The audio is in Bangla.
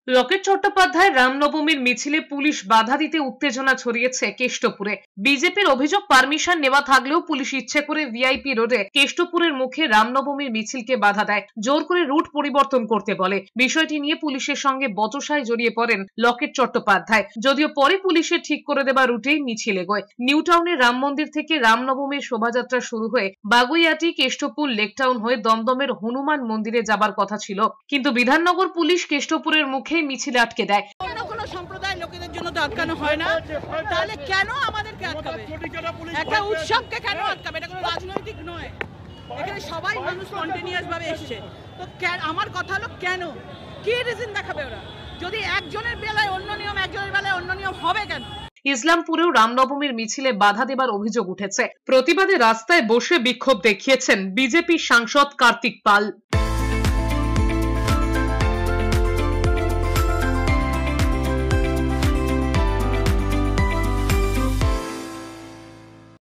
লকেট চট্টোপাধ্যায় রামনবমীর মিছিলে পুলিশ বাধা দিতে উত্তেজনা ছড়িয়েছে কেষ্টপুরে। বিজেপির অভিযোগ, পারমিশন নেওয়া থাকলেও পুলিশ ইচ্ছে করে ভিআইপি রোডে কেষ্টপুরের মুখে রামনবমীর মিছিলকে বাধা দেয়, জোর করে রুট পরিবর্তন করতে বলে। বিষয়টি নিয়ে পুলিশের সঙ্গে বচসায় জড়িয়ে পড়েন লকেট চট্টোপাধ্যায়। যদিও পরে পুলিশের ঠিক করে দেওয়া রুটেই মিছিল এগোয়। নিউ টাউনের রাম মন্দির থেকে রামনবমীর শোভাযাত্রা শুরু হয়ে বাগুইয়াটি, কেষ্টপুর, লেকটাউন হয়ে দমদমের হনুমান মন্দিরে যাবার কথা ছিল, কিন্তু বিধাননগর পুলিশ কেষ্টপুরের মুখে মিছিল আটকে দেয়। অন্য কোনো সম্প্রদায়ের লোকেদের জন্য তো আটকানো হয় না, তাহলে কেন আমাদেরকে আটকাবে? একটা উৎসবকে কেন আটকাবে? এটা কোনো রাজনৈতিক নয়, এখানে সবাই মানুষ কন্টিনিউয়াস ভাবে এসছে। তো আমার কথা হলো, কেন, কি রিজন দেখাবে ওরা? যদি একজনের বেলায় অন্য নিয়ম, একজনের বেলায় অন্য নিয়ম হবে কেন? ইসলামপুরেও রামনবমীর মিছিলে বাধা দেবার অভিযোগ উঠেছে। প্রতিবাদে রাস্তায় বসে বিক্ষোভ দেখিয়েছেন বিজেপি সাংসদ কার্তিক পাল।